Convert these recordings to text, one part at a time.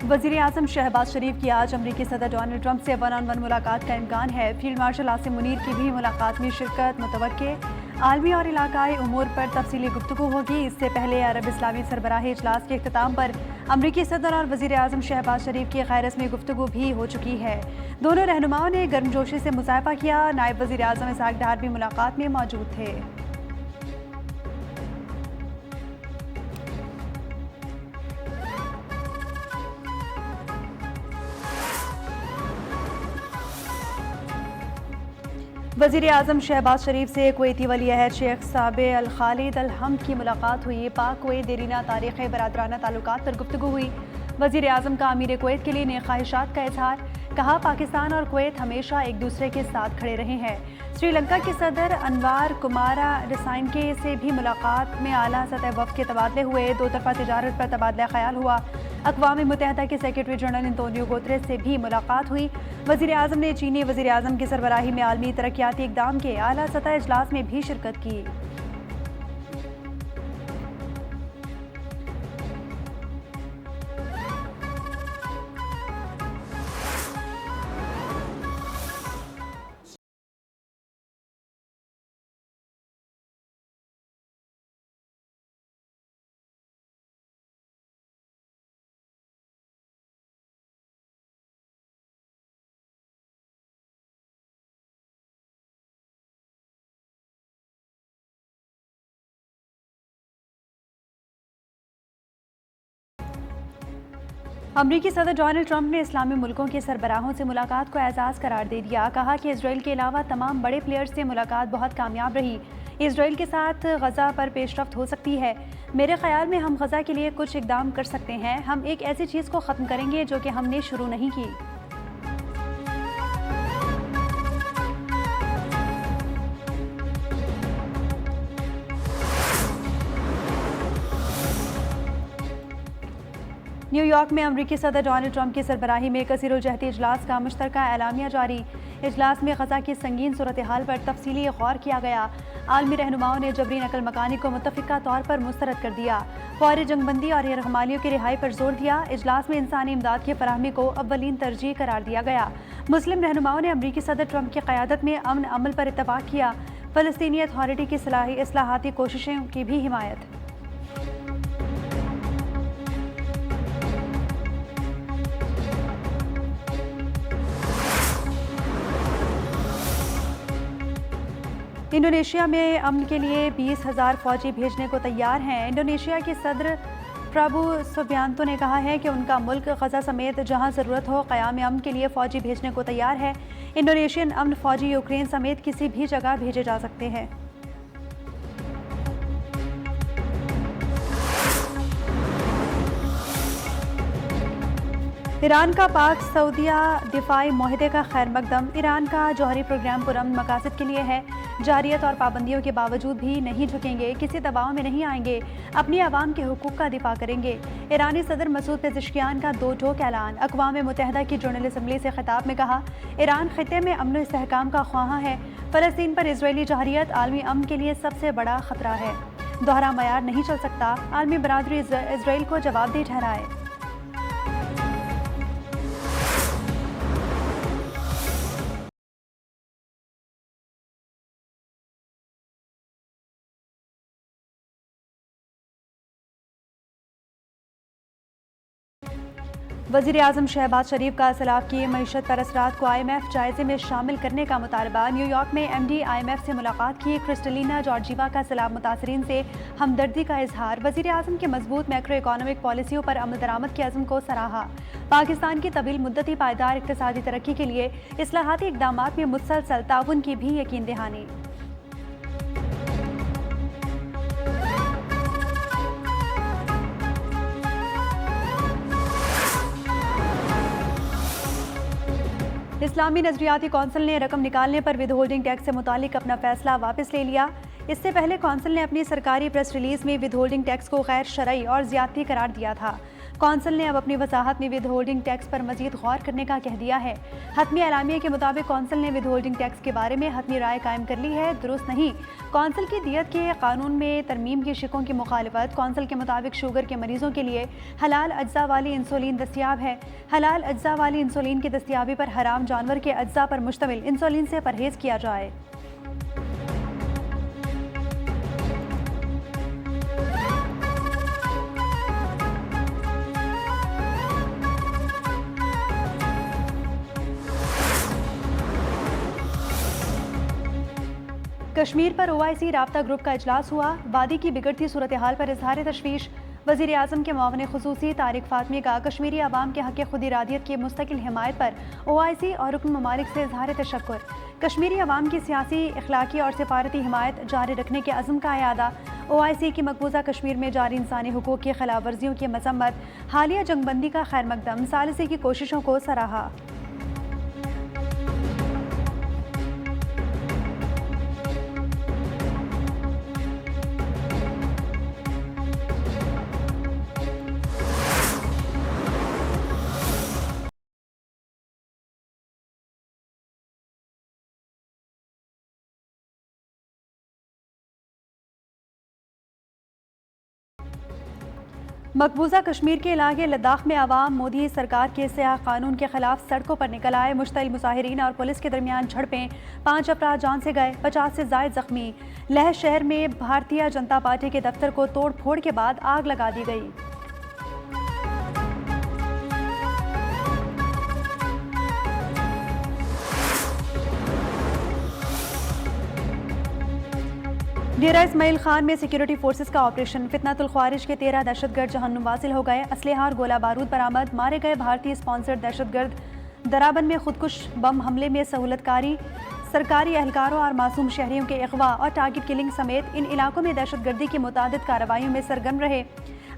वज़ीर आज़म शहबाज शरीफ की आज अमरीकी सदर डोनाल्ड ट्रंप से वन-ऑन-वन मुलाकात का इम्कान है। फील्ड मार्शल आसिम मुनीर की भी मुलाकात में शिरकत मुतवक्के। आलमी और इलाकाई उमूर पर तफसीली गुफ्तगू होगी। इससे पहले अरब इस्लामी सरबराही इजलास के इख्तिताम पर अमरीकी सदर और वज़ीर आज़म शहबाज शरीफ की गैर रस्मी गुफ्तगू भी हो चुकी है। दोनों रहनुमाओं ने गर्मजोशी से मुसाफा किया। नायब वज़ीर आज़म इसहाक डार भी मुलाकात में मौजूद थे। वज़ीर आज़म शहबाज शरीफ से कुवैती वली अहद शेख साबे अल खालिद अल हमद की मुलाकात हुई। पाक कुवैत देरीना तारीख़ बरादराना ताल्लुकात पर गुफ्तगू हुई। वज़ीर आज़म का अमीर कुवैत के लिए नेक ख्वाहिशात का इजहार। कहा, पाकिस्तान और कुवैत हमेशा एक दूसरे के साथ खड़े रहे हैं। श्रीलंका के सदर अनवार कुमारा रसाइनके से भी मुलाकात में आला सतह वफ़द के तबादले हुए। दो तरफ़ा तिजारत पर तबादला ख्याल हुआ। अक़वाम मुत्तहिदा के सेक्रेटरी जनरल एंटोनियो गुतरेस से भी मुलाकात हुई। वज़ीर आज़म ने चीनी वज़ीर आज़म की सरबराही में आलमी तरक्याती इक़दाम के आला सतह इजलास में भी शिरकत की। अमरीकी सदर डोनाल्ड ट्रंप ने इस्लामी मुल्कों के सरबराहों से मुलाकात को एजाज़ करार दे दिया। कहा कि इसराइल के अलावा तमाम बड़े प्लेयर्स से मुलाकात बहुत कामयाब रही। इसराइल के साथ गज़ा पर पेशरफ्त हो सकती है। मेरे ख्याल में हम गज़ा के लिए कुछ इक़दाम कर सकते हैं। हम एक ऐसी चीज़ को ख़त्म करेंगे जो कि हमने शुरू नहीं की। न्यूयॉर्क में अमरीकी सदर डोनाल्ड ट्रंप की सरबराही में कसीरुल-जहती इजलास का मुश्तरका एलामिया जारी। इजलास में गज़ा की संगीन सूरत हाल पर तफसीली गौर किया गया। आलमी रहनुमाओं ने जबरी नकल मकानी को मुत्तफ़िका तौर पर मुस्तरद कर दिया। फौरी जंगबंदी और यरगमालियों की रिहाई पर जोर दिया। इजलास में इंसानी इमदाद की फराहमी को अव्वलीन तरजीह करार दिया गया। मुस्लिम रहनुमाओं ने अमरीकी सदर ट्रंप की क़यादत में अमन अमल पर इत्तफ़ाक़ किया। फ़लस्तीनी अथॉरिटी की इस्लाहाती कोशिशों की भी हिमायत। इंडोनेशिया में अमन के लिए 20,000 फौजी भेजने को तैयार हैं। इंडोनेशिया के सदर प्रबोवो सुबियांतो ने कहा है कि उनका मुल्क गज़ा समेत जहां ज़रूरत हो क़याम अमन के लिए फ़ौजी भेजने को तैयार है। इंडोनेशियन अमन फ़ौजी यूक्रेन समेत किसी भी जगह भेजे जा सकते हैं। ईरान का पाक सऊदिया दिफाई मुआहदे का खैर मकदम। ईरान का जौहरी प्रोग्राम पुरअमन मकासद के लिए है। जारियत और पाबंदियों के बावजूद भी नहीं झुकेंगे, किसी दबाव में नहीं आएंगे, अपनी आवाम के हुकूक का दिफा करेंगे। ईरानी सदर मसूद पेज़ेश्कियान का दो टोक ऐलान। अक़वाम मुत्तहिदा की जनरल असम्बली से खिताब में कहा, ईरान खित्ते में अमन इस्तेहकाम का ख्वाहां है। फ़लस्तीन पर इजरायली जारियत आलमी अमन के लिए सबसे बड़ा खतरा है। दोहरा मयार नहीं चल सकता। आलमी बरादरी इजराइल को जवाबदेह ठहराए। वज़ीर आज़म शहबाज शरीफ का सैलाब की मईशत पर असरात को IMF जायजे में शामिल करने का मुतालबा। न्यूयॉर्क में MD IMF से मुलाकात की। क्रिस्टलिना जॉर्जीवा का सैलाब मुतासरीन से हमदर्दी का इजहार। वज़ीर आज़म की मजबूत मैक्रो इकॉनमिक पॉलिसियों पर अमल दरामद के अज़्म को सराहा। पाकिस्तान की तवील मुद्दती पायदार इक़्तिसादी तरक्की के लिए इस्लाहाती इक़दामात में मुसलसल ताउन की भी यकीन दहानी। इस्लामी नजरियाती कौंसिल ने रकम निकालने पर विद होल्डिंग टैक्स से मुतालिक अपना फैसला वापस ले लिया। इससे पहले कौंसिल ने अपनी सरकारी प्रेस रिलीज में विद होल्डिंग टैक्स को गैर शरई और ज्यादती करार दिया था। कौंसिल ने अब अपनी वजाहत में विद होल्डिंग टैक्स पर मजीद गौर करने का कह दिया है। हतमी एलामिया के मुताबिक कौंसिल ने विद होल्डिंग टैक्स के बारे में हतमी राय कायम कर ली है। दुरुस्त नहीं। कौंसिल की दियत के कानून में तरमीम की शिकों की मुखालफत। कौंसिल के मुताबिक शुगर के मरीजों के लिए हलाल अज्जा वाली इंसुलिन दस्तियाब है। हलाल अज्जा वाली इंसुलिन की दस्तियाबी पर हराम जानवर के अज्जा पर मुश्तमिल इंसुलिन से परहेज किया जाए। कश्मीर पर OIC राब्ता ग्रुप का इजलास हुआ। वादी की बिगड़ती सूरत हाल पर इजहार तशवीश। वज़ीर आज़म के मुआविन खुसूसी तारिक फातमी का कश्मीरी अवाम के हक़ खुद इरादियत की मुस्तकिल हिमायत पर OIC और रुकन ममालिक से इजहार तशक्कुर। कश्मीरी अवाम की सियासी, इखलाकी और सिफारती हिमायत जारी रखने के अज़्म का अयादा। OIC की मकबूजा कश्मीर में जारी इंसानी हुकूक़ की खिलाफ वर्जियों की मजम्मत। हालिया जंगबंदी का खैर मकदम। सालिसी की कोशिशों को सराहा। मकबूजा कश्मीर के इलाके लद्दाख में आवाम मोदी सरकार के सयाह कानून के खिलाफ सड़कों पर निकल आए। मुश्तइल मुजाहिरीन और पुलिस के दरमियान झड़पें। 5 अफराद जान से गए, 50 से जायद जख्मी। लह शहर में भारतीय जनता पार्टी के दफ्तर को तोड़ फोड़ के बाद आग लगा दी गई। डेरा इस्माइल खान में सिक्योरिटी फोर्सेस का ऑपरेशन। फितनातुल ख्वारिज के 13 दहशतगर्द जहन्नुम वासिल हो गए। असलहा और गोला बारूद बरामद। मारे गए भारतीय स्पॉन्सर्ड दहशतगर्द। दराबन में खुदकुश बम हमले में सहूलतकारी। सरकारी एहलकारों और मासूम शहरियों के अगवा और टारगेट किलिंग समेत इन इलाकों में दहशतगर्दी की मुतादिद कार्रवाइयों में सरगर्म रहे।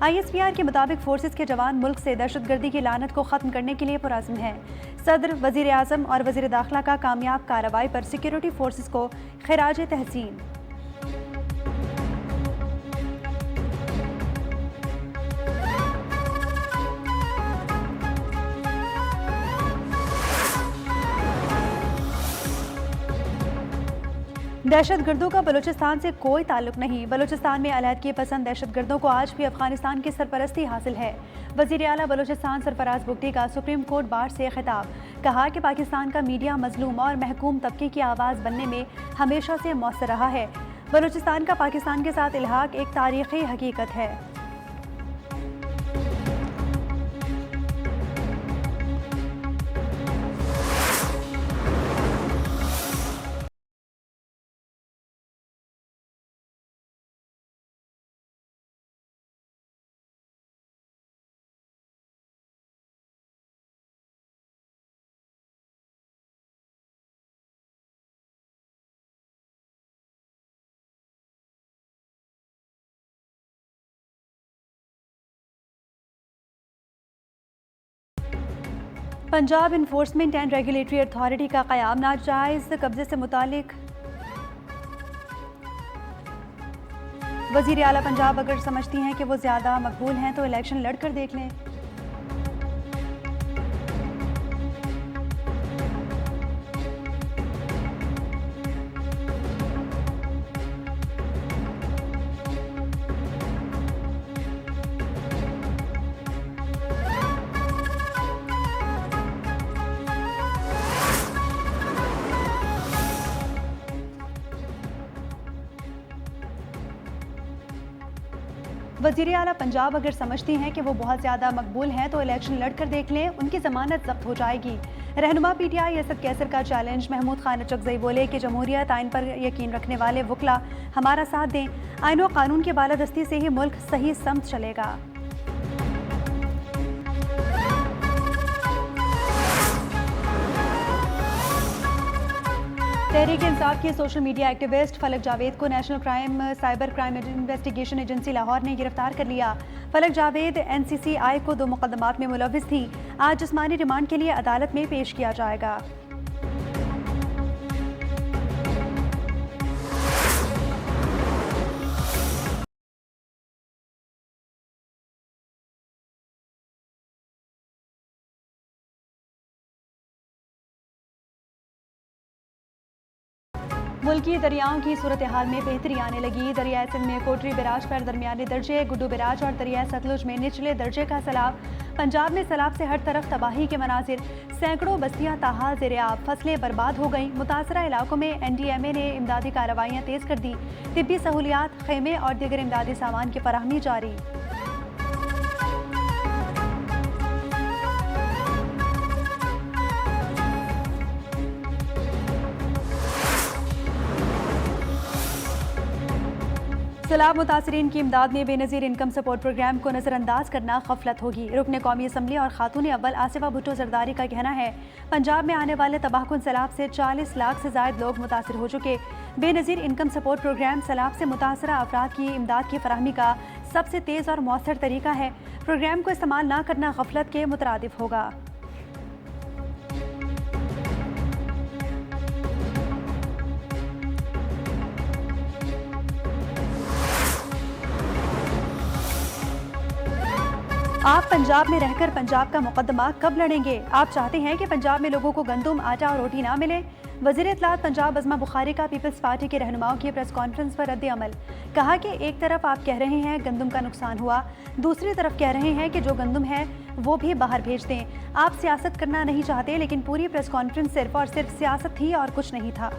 ISPR के मुताबिक फोर्सेस के जवान मुल्क से दहशतगर्दी की लानत को ख़त्म करने के लिए पुरअज़्म हैं। सदर, वज़ीर आज़म और वज़ीर दाखिला का कामयाब कार्रवाई पर सिक्योरिटी फोर्सेस को खिराज तहसीन। दहशतगर्दों का बलूचिस्तान से कोई ताल्लुक नहीं। बलूचिस्तान में अलहदगी पसंद दहशतगर्दों को आज भी अफगानिस्तान की सरपरस्ती हासिल है। वज़ीर आला बलूचिस्तान सरफराज बुगटी का सुप्रीम कोर्ट बार से खिताब। कहा कि पाकिस्तान का मीडिया मजलूम और महकूम तबके की आवाज़ बनने में हमेशा से मौसर रहा है। बलूचिस्तान का पाकिस्तान के साथ इल्हाक एक तारीख़ी हकीकत है। Punjab enforcement and regulatory authority का क़याम। नाजायज़ कब्जे से मुतालिक वज़ीर आला पंजाब अगर समझती हैं कि वो ज़्यादा मकबूल हैं तो इलेक्शन लड़कर देख लें। वज़ीर आला पंजाब अगर समझती हैं कि वो बहुत ज़्यादा मकबूल हैं तो इलेक्शन लड़कर देख लें, उनकी ज़मानत जब्त हो जाएगी। रहनुमा PTI असद कैसर का चैलेंज। महमूद खान चकजई बोले कि जमहूरियत आइन पर यकीन रखने वाले वकला हमारा साथ दें। आइन व कानून की बालादस्ती से ही मुल्क सही समत चलेगा। तहरीक इंसाफ के सोशल मीडिया एक्टिविस्ट फलक जावेद को national cyber crime investigation agency Lahore ने गिरफ्तार कर लिया। फलक जावेद NCCI को 2 मुकदमात में मुलव्विस थी। आज जिस्मानी रिमांड के लिए अदालत में पेश किया जाएगा। मुल्की दरियाओं की सूरत हाल में बेहतरी आने लगी। दरियाए सिंध में कोटरी बैराज पर दरमियाने दर्जे, गुड्डू बैराज और दरियाए सतलुज में निचले दर्जे का सैलाब। पंजाब में सैलाब से हर तरफ तबाही के मनाजिर, सैकड़ों बस्तियां ताहाल ज़ेर-ए-आब, फसलें बर्बाद हो गईं। मुतासरा इलाकों में NDMA ने इमदादी कार्रवाइयाँ तेज़ कर दी। तिब्बी सहूलियात, खेमे और दीगर इमदादी सामान की फराहमी जारी। सैलाब मुतासरीन की इमदाद में बेनज़ीर इनकम सपोर्ट प्रोग्राम को नज़रअंदाज करना गफलत होगी। रुकन कौमी असम्बली और खातून अव्वल आसिफा भुट्टो जरदारी का कहना है, पंजाब में आने वाले तबाहकुन सैलाब से 40 लाख से ज़ायद लोग मुतासर हो चुके। बेनज़ीर इनकम सपोर्ट प्रोग्राम सैलाब से मुतासरा अफराद की इमदाद की फराहमी का सबसे तेज़ और मौसर तरीका है। प्रोग्राम को इस्तेमाल न करना गफलत के मुतरादिफ होगा। आप पंजाब में रहकर पंजाब का मुकदमा कब लड़ेंगे? आप चाहते हैं कि पंजाब में लोगों को गंदुम, आटा और रोटी ना मिले? वज़ीर इत्तलात पंजाब अज़मा बुखारी का पीपल्स पार्टी के रहनुमाओं की प्रेस कॉन्फ्रेंस पर रद्द अमल। कहा कि एक तरफ आप कह रहे हैं गंदुम का नुकसान हुआ, दूसरी तरफ कह रहे हैं कि जो गंदुम है वो भी बाहर भेज दें। आप सियासत करना नहीं चाहते, लेकिन पूरी प्रेस कॉन्फ्रेंस सिर्फ और सिर्फ सियासत थी और कुछ नहीं था।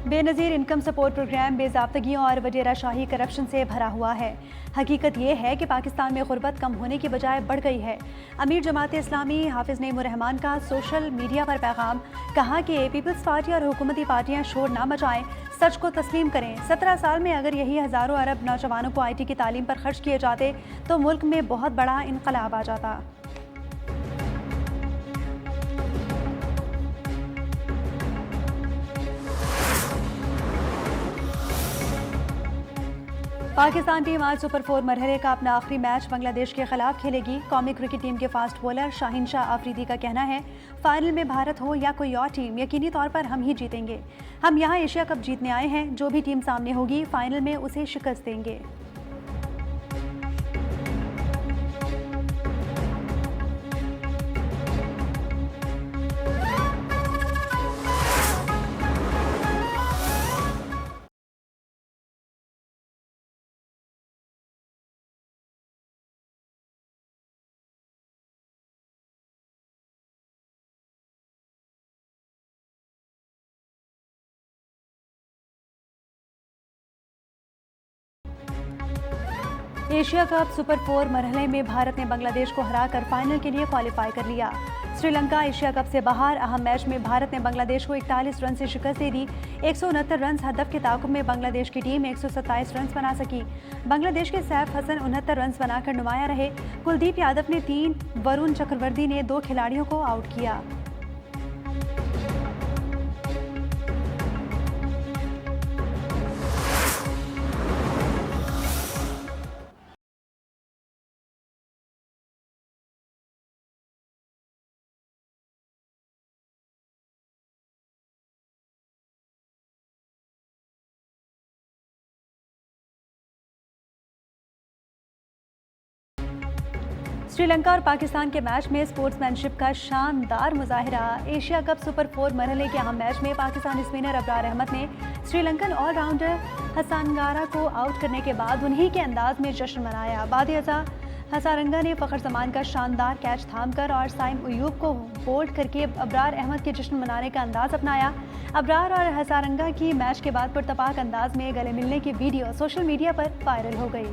बेनज़ीर इनकम सपोर्ट प्रोग्राम बेज़ाब्तगियों और वडेरा शाही करप्शन से भरा हुआ है। हकीकत ये है कि पाकिस्तान में गुर्बत कम होने की बजाय बढ़ गई है। अमीर जमात इस्लामी हाफिज़ नईमुर रहमान का सोशल मीडिया पर पैगाम, कहा कि पीपल्स पार्टी और हुकूमती पार्टियां शोर ना मचाएं, सच को तस्लीम करें। 17 साल में अगर यही हज़ारों अरब नौजवानों को IT की तालीम पर खर्च किए जाते तो मुल्क में बहुत बड़ा इनकलाब आ जाता। पाकिस्तान टीम आज सुपर 4 मरहले का अपना आखिरी मैच बांग्लादेश के खिलाफ खेलेगी। कौमी क्रिकेट टीम के फास्ट बॉलर शाहीन शाह आफरीदी का कहना है, फाइनल में भारत हो या कोई और टीम, यकीनी तौर पर हम ही जीतेंगे। हम यहाँ एशिया कप जीतने आए हैं, जो भी टीम सामने होगी फाइनल में उसे शिकस्त देंगे। एशिया कप सुपर 4 मरहले में भारत ने बांग्लादेश को हराकर फाइनल के लिए क्वालिफाई कर लिया। श्रीलंका एशिया कप से बाहर। अहम मैच में भारत ने बांग्लादेश को 41 रन से शिकस्त दे दी। 169 रन हदफ के ताकुब में बांग्लादेश की टीम 127 रन बना सकी। बांग्लादेश के सैफ हसन 69 रन बनाकर नुमाया रहे। कुलदीप यादव ने 3, वरुण चक्रवर्ती ने 2 खिलाड़ियों को आउट किया। श्रीलंका और पाकिस्तान के मैच में स्पोर्ट्समैनशिप का शानदार मुजाहिरा। एशिया कप सुपर 4 मरहले के अहम मैच में पाकिस्तानी स्पिनर अबरार अहमद ने श्रीलंकन ऑलराउंडर हसारंगा को आउट करने के बाद उन्हीं के अंदाज में जश्न मनाया। बाद हसारंगा ने फ़खर जमान का शानदार कैच थामकर और साइम अयूब को बोल्ड करके अबरार अहमद के जश्न मनाने का अंदाज अपनाया। अबरार और हसारंगा की मैच के बाद पुरतपाक अंदाज में गले मिलने की वीडियो सोशल मीडिया पर वायरल हो गई।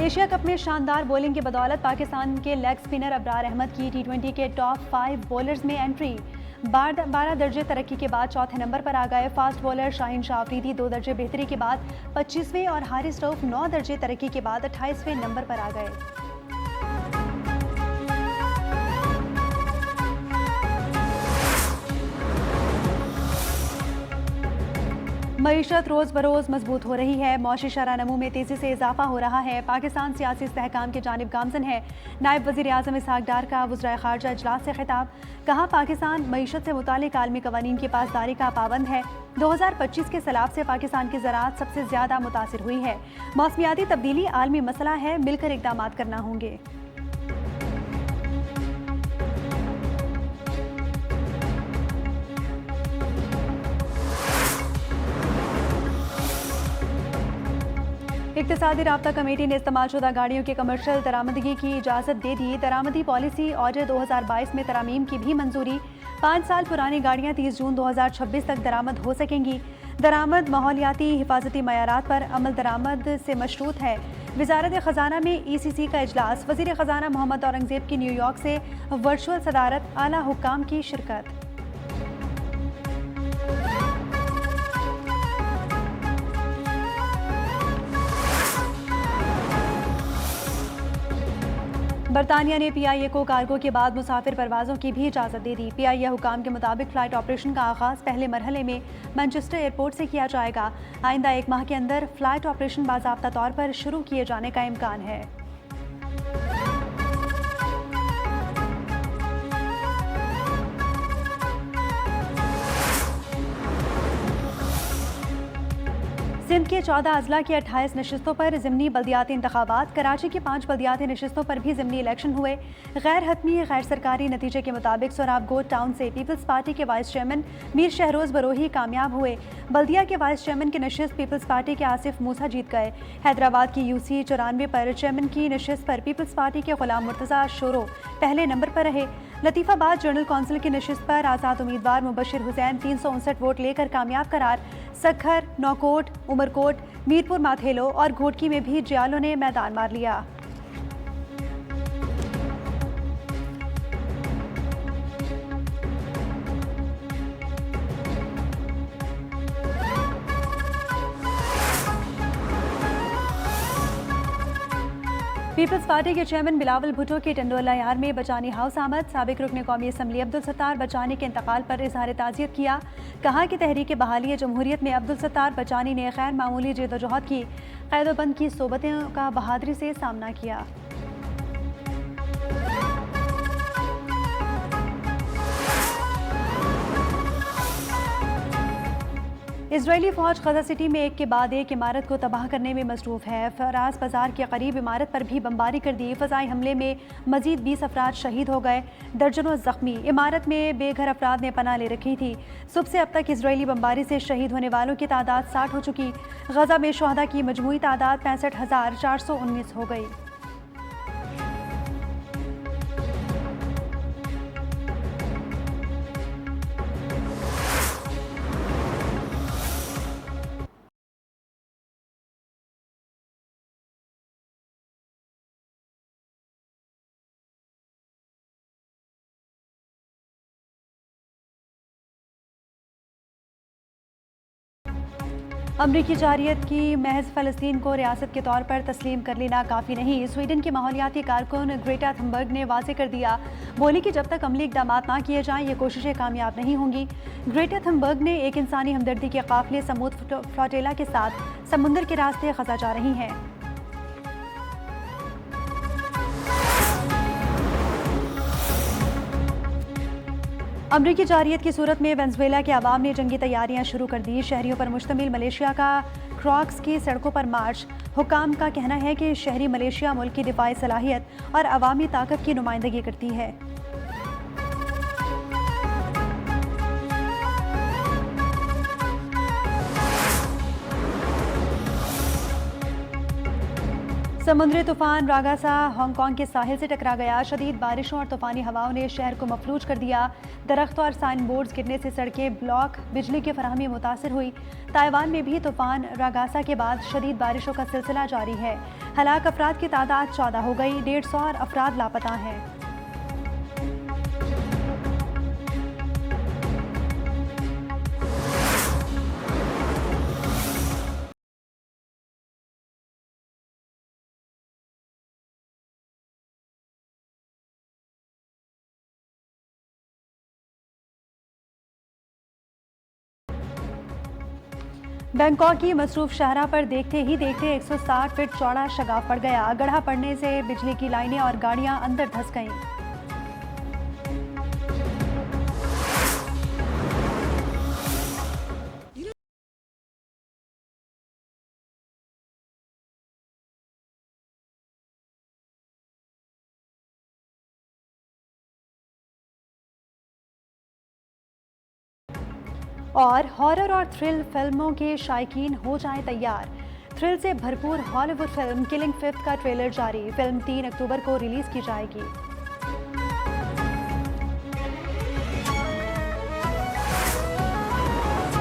एशिया कप में शानदार बॉलिंग की बदौलत पाकिस्तान के लेग स्पिनर अबरार अहमद की T20 के टॉप 5 बॉलर्स में एंट्री। 12 दर्जे तरक्की के बाद चौथे नंबर पर आ गए। फास्ट बॉलर शाहीन शाह आफरीदी 2 दर्जे बेहतरी के बाद 25वें और हारिस रऊफ 9 दर्जे तरक्की के बाद 28वें नंबर पर आ गए। मईशत रोज़ बरोज़ मजबूत हो रही है। मौशी शरह नमू में तेज़ी से इजाफा हो रहा है। पाकिस्तान सियासी इस्तेहकाम की जानिब गामजन है। नायब वज़ीर आज़म इसहाक डार का वज़राए ख़ारजा इजलास से खिताब। कहा, पाकिस्तान मईशत से मुतालिक आलमी कवानीन की पासदारी का पाबंद है। 2025 के सैलाब से पाकिस्तान की ज़राअत सबसे ज़्यादा मुतासिर हुई है। मौसमियाती तब्दीली आलमी मसला है, मिलकर इक़दाम करना होंगे। इक़्तिसादी राब्ता कमेटी ने इस्तेमालशुदा गाड़ियों की कमर्शियल दरामदगी की इजाज़त दे दी। दरामदी पॉलिसी ऑर्डर 2022 में तरमीम की भी मंजूरी। 5 साल पुरानी गाड़ियाँ 30 जून 2026 तक दरामद हो सकेंगी। दरामद माहौलियाती हिफाजती मयारात पर अमल दरामद से मशरूत है। वज़ारत ख़जाना में ECC का इजलास। वज़ीर ख़जाना मोहम्मद औरंगज़ेब की न्यूयॉर्क से वर्चुअल सदारत। आला हुक्काम की शिरकत। बरतानिया ने PIA को कार्गो के बाद मुसाफिर परवाज़ों की भी इजाज़त दे दी। PIA हुकाम के मुताबिक फ़्लाइट ऑपरेशन का आगाज़ पहले मरहले में मैनचेस्टर एयरपोर्ट से किया जाएगा। आइंदा 1 माह के अंदर फ़्लाइट ऑपरेशन बाज़ाब्ता तौर पर शुरू किए जाने का इम्कान है। सिंध के 14 अजला की 28 नशिस्तों पर ज़िमनी बल्दियाती इंतखाबात। कराची की 5 बल्दियाती नशिस्तों पर भी ज़िमनी इलेक्शन हुए। गैर हतमी गैर सरकारी नतीजे के मुताबिक सोराबगोट टाउन से पीपल्स पार्टी के वाइस चेयरमैन मीर शहरोज़ बरोही कामयाब हुए। बल्दिया के वाइस चेयरमैन की नशिस्त पीपल्स पार्टी के आसिफ मूसा जीत गए। हैदराबाद की UC 94 पर चेयरमैन की नशिस्त पर पीपल्स पार्टी के गुलाम मुर्तज़ा शोरो पहले नंबर पर रहे। लतीफ़ाबाद जनरल कौंसिल की नशिस्त पर आज़ाद उम्मीदवार मुबशिर हुसैन 359 वोट लेकर कामयाब करार। सखर, नौकोट, उमरकोट, मीरपुर माथेलो और घोटकी में भी जियालों ने मैदान मार लिया। पीपल्स पार्टी के चेयरमैन बिलावल भुट्टो की टंडोला यार में बचानी हाउस आमद। साबिक रुकन कौमी असम्बली अब्दुल सत्तार बचानी के इंतकाल पर इजहार ताज़ियत किया। कहा कि तहरीक बहाली जमहूरियत में अब्दुल सत्तार बचानी ने गैर मामूली जदोजहद की। कैदोबंद की सोबतों का बहादुरी से सामना किया। इजरायली फौज गजा सिटी में एक के बाद एक इमारत को तबाह करने में मसरूफ है। फराज बाजार के करीब इमारत पर भी बमबारी कर दी। फ़ज़ाई हमले में मजीद 20 अफराद शहीद हो गए, दर्जनों जख्मी। इमारत में बेघर अफराद ने पनाह ले रखी थी। सुबह से अब तक इजरायली बमबारी से शहीद होने वालों की तादाद 60 हो चुकी। गजा में शुहदा की मजमूई तादाद 65,419 हो गई। अमरीकी जारियत की महज फ़लस्तीन को रियासत के तौर पर तस्लीम कर लेना काफ़ी नहीं। स्वीडन की माहौलियाती कारकुन ग्रेटा थुनबर्ग ने वाज़ेह कर दिया। बोली कि जब तक अमली इक़दाम ना किए जाएं ये कोशिशें कामयाब नहीं होंगी। ग्रेटा थुनबर्ग ने एक इंसानी हमदर्दी के काफ़िले समूद फ्लोटेला के साथ समुंदर के रास्ते गजा जा रही हैं। अमरीकी जारियत की सूरत में वेनेज़ुएला के अवाम ने जंगी तैयारियां शुरू कर दी। शहरियों पर मुश्तमिल मलेशिया का क्रॉक्स की सड़कों पर मार्च। हुकाम का कहना है कि शहरी मलेशिया मुल्क की दिफाई सलाहियत और अवामी ताकत की नुमाइंदगी करती है। समुद्री तूफान रागासा हांगकांग के साहिल से टकरा गया। शदीद बारिशों और तूफानी हवाओं ने शहर को मफलूज कर दिया। दरख्त और साइन बोर्ड्स गिरने से सड़कें ब्लॉक, बिजली की फराहमी मुतासर हुई। ताइवान में भी तूफान रागासा के बाद शदीद बारिशों का सिलसिला जारी है। हलाक अफराद की तादाद 14 हो गई। 150 अफराद लापता हैं। बैंकॉक की मसरूफ शाहरा पर देखते ही देखते 160 फीट चौड़ा शगाफ पड़ गया। गड्ढा पड़ने से बिजली की लाइनें और गाड़ियां अंदर धंस गईं। और हॉरर और थ्रिल फिल्मों के शायकीन हो जाएं तैयार। थ्रिल से भरपूर हॉलीवुड फिल्म किलिंग फिफ्थ का ट्रेलर जारी। फिल्म 3 अक्टूबर को रिलीज की जाएगी।